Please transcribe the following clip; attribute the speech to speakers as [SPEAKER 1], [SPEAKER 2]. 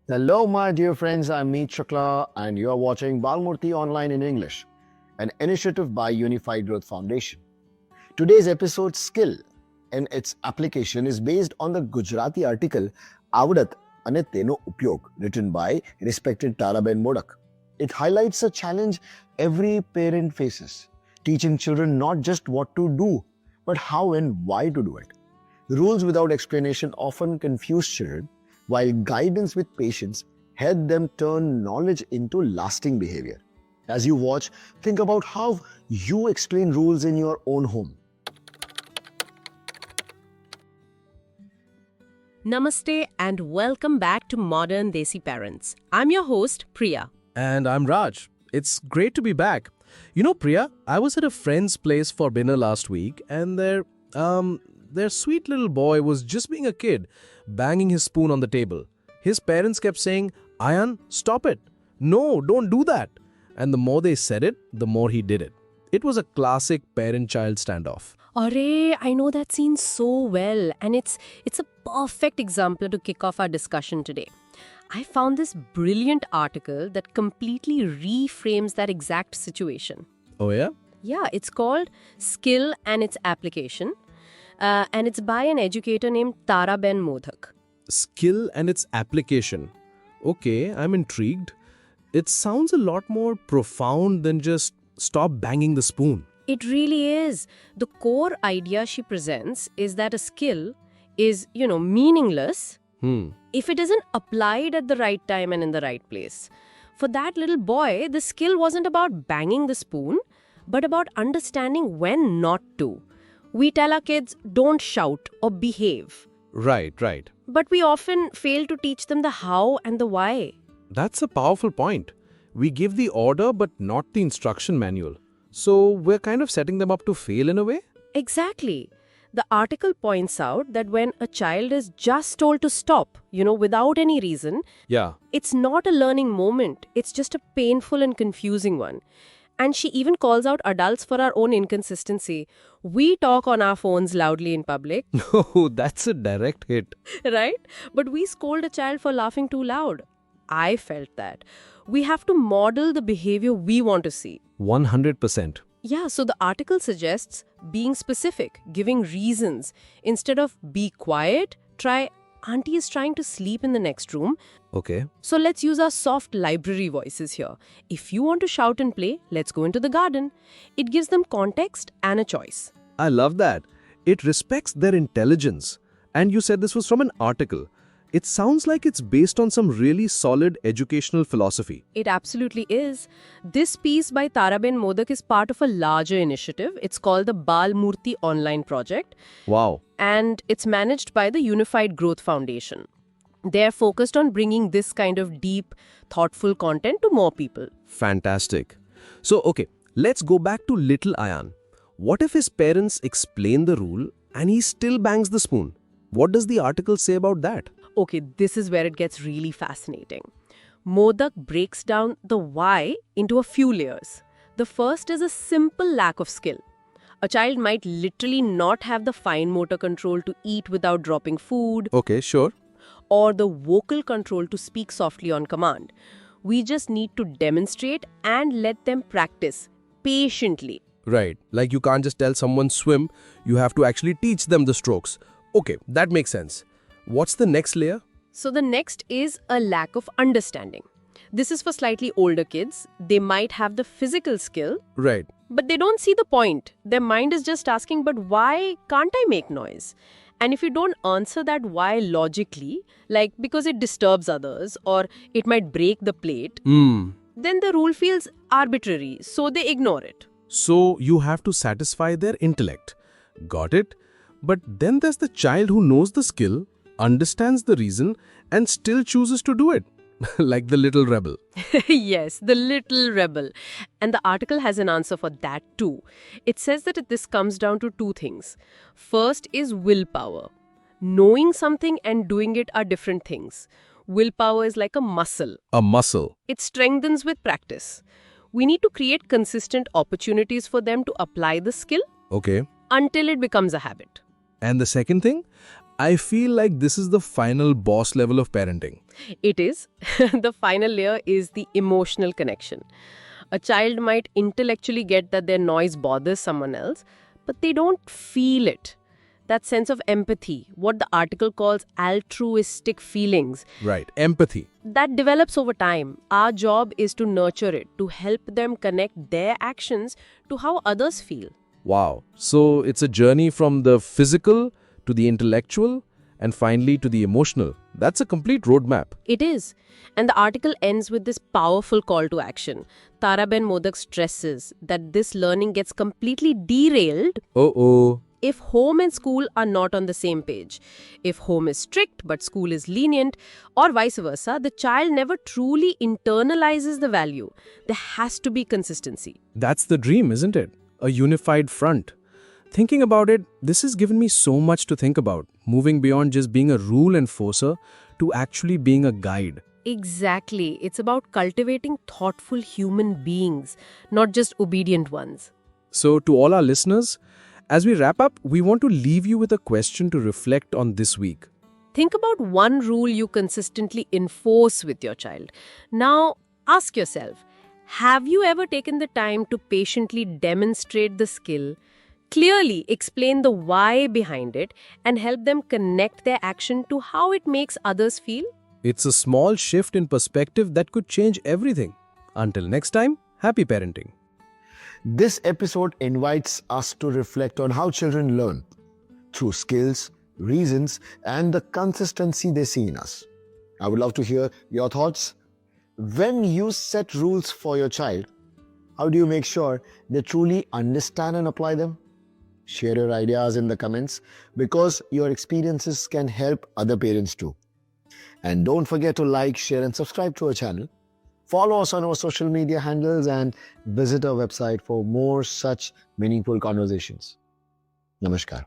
[SPEAKER 1] Hello, my dear friends. I'm Meet Shukla, and you are watching Balmurti Online in English, an initiative by Unified Growth Foundation. Today's episode, Skill, and its application is based on the Gujarati article Avdat અને તેનો ઉપયોગ, written by respected Taraben Modak. It highlights a challenge every parent faces, teaching children not just what to do, but how and why to do it. Rules without explanation often confuse children, while guidance with patience help them turn knowledge into lasting behavior. As you watch, think about how you explain rules in your own home.
[SPEAKER 2] Namaste and welcome back to Modern Desi Parents. I'm your host, Priya.
[SPEAKER 3] And I'm Raj. It's great to be back. You know, Priya, I was at a friend's place for dinner last week, and their sweet little boy was just being a kid, banging his spoon on the table. His parents kept saying, Ayan, stop it. No, don't do that. And the more they said it, the more he did it. It was a classic parent-child standoff.
[SPEAKER 2] Array, I know that scene so well, and it's a perfect example to kick off our discussion today. I found this brilliant article that completely reframes that exact situation.
[SPEAKER 3] Oh yeah?
[SPEAKER 2] Yeah, it's called Skill and Its Application, and it's by an educator named Taraben Modak.
[SPEAKER 3] Skill and its application. Okay, I'm intrigued. It sounds a lot more profound than just stop banging the spoon.
[SPEAKER 2] It really is. The core idea she presents is that a skill is, meaningless if it isn't applied at the right time and in the right place. For that little boy, the skill wasn't about banging the spoon, but about understanding when not to. We tell our kids, don't shout or behave.
[SPEAKER 3] Right.
[SPEAKER 2] But we often fail to teach them the how and the why.
[SPEAKER 3] That's a powerful point. We give the order but not the instruction manual. So we're kind of setting them up to fail in a way?
[SPEAKER 2] Exactly. The article points out that when a child is just told to stop, without any reason,
[SPEAKER 3] Yeah.
[SPEAKER 2] it's not a learning moment. It's just a painful and confusing one. And she even calls out adults for our own inconsistency. We talk on our phones loudly in public,
[SPEAKER 3] Oh, that's a direct hit.
[SPEAKER 2] right? But we scold a child for laughing too loud. I felt that. We have to model the behavior we want to see.
[SPEAKER 3] 100%.
[SPEAKER 2] Yeah, so the article suggests being specific, giving reasons. Instead of be quiet, try auntie is trying to sleep in the next room.
[SPEAKER 3] Okay.
[SPEAKER 2] So let's use our soft library voices here. If you want to shout and play, let's go into the garden. It gives them context and a choice.
[SPEAKER 3] I love that. It respects their intelligence. And you said this was from an article. It sounds like it's based on some really solid educational philosophy.
[SPEAKER 2] It absolutely is. This piece by Taraben Modak is part of a larger initiative. It's called the Balmurti Online Project,
[SPEAKER 3] Wow.
[SPEAKER 2] and it's managed by the Unified Growth Foundation. They're focused on bringing this kind of deep, thoughtful content to more people.
[SPEAKER 3] Fantastic. So, okay, let's go back to little Ayan. What if his parents explain the rule and he still bangs the spoon? What does the article say about that?
[SPEAKER 2] Okay, this is where it gets really fascinating. Modak breaks down the why into a few layers. The first is a simple lack of skill. A child might literally not have the fine motor control to eat without dropping food,
[SPEAKER 3] Okay, sure.
[SPEAKER 2] or the vocal control to speak softly on command. We just need to demonstrate and let them practice patiently.
[SPEAKER 3] Right. Like you can't just tell someone swim, you have to actually teach them the strokes. Okay, that makes sense. What's the next layer?
[SPEAKER 2] So the next is a lack of understanding. This is for slightly older kids. They might have the physical skill,
[SPEAKER 3] Right.
[SPEAKER 2] but they don't see the point. Their mind is just asking, but why can't I make noise? And if you don't answer that why logically, like because it disturbs others or it might break the plate, then the rule feels arbitrary, so they ignore it.
[SPEAKER 3] So you have to satisfy their intellect. Got it? But then there's the child who knows the skill, understands the reason, and still chooses to do it. Like the little rebel.
[SPEAKER 2] Yes, the little rebel. And the article has an answer for that too. It says that this comes down to two things. First is willpower. Knowing something and doing it are different things. Willpower is like a muscle.
[SPEAKER 3] A muscle.
[SPEAKER 2] It strengthens with practice. We need to create consistent opportunities for them to apply the skill
[SPEAKER 3] Okay.
[SPEAKER 2] until it becomes a habit.
[SPEAKER 3] And the second thing? I feel like this is the final boss level of parenting.
[SPEAKER 2] It is. The final layer is the emotional connection. A child might intellectually get that their noise bothers someone else, but they don't feel it. That sense of empathy, what the article calls altruistic feelings,
[SPEAKER 3] Right, empathy.
[SPEAKER 2] that develops over time. Our job is to nurture it, to help them connect their actions to how others feel.
[SPEAKER 3] Wow. So it's a journey from the physical to the intellectual and finally to the emotional. That's a complete roadmap.
[SPEAKER 2] It is. And the article ends with this powerful call to action. Taraben Modak stresses that this learning gets completely derailed
[SPEAKER 3] Oh.
[SPEAKER 2] if home and school are not on the same page. If home is strict but school is lenient, or vice versa, the child never truly internalizes the value. There has to be consistency.
[SPEAKER 3] That's the dream, isn't it? A unified front. Thinking about it, this has given me so much to think about, moving beyond just being a rule enforcer to actually being a guide.
[SPEAKER 2] Exactly. It's about cultivating thoughtful human beings, not just obedient ones.
[SPEAKER 3] So, to all our listeners, as we wrap up, we want to leave you with a question to reflect on this week.
[SPEAKER 2] Think about one rule you consistently enforce with your child. Now, ask yourself, have you ever taken the time to patiently demonstrate the skill, clearly explain the why behind it, and help them connect their action to how it makes others feel?
[SPEAKER 3] It's a small shift in perspective that could change everything. Until next time, happy parenting.
[SPEAKER 1] This episode invites us to reflect on how children learn through skills, reasons, and the consistency they see in us. I would love to hear your thoughts. When you set rules for your child, how do you make sure they truly understand and apply them? Share your ideas in the comments because your experiences can help other parents too. And don't forget to like, share, and subscribe to our channel. Follow us on our social media handles and visit our website for more such meaningful conversations. Namaskar.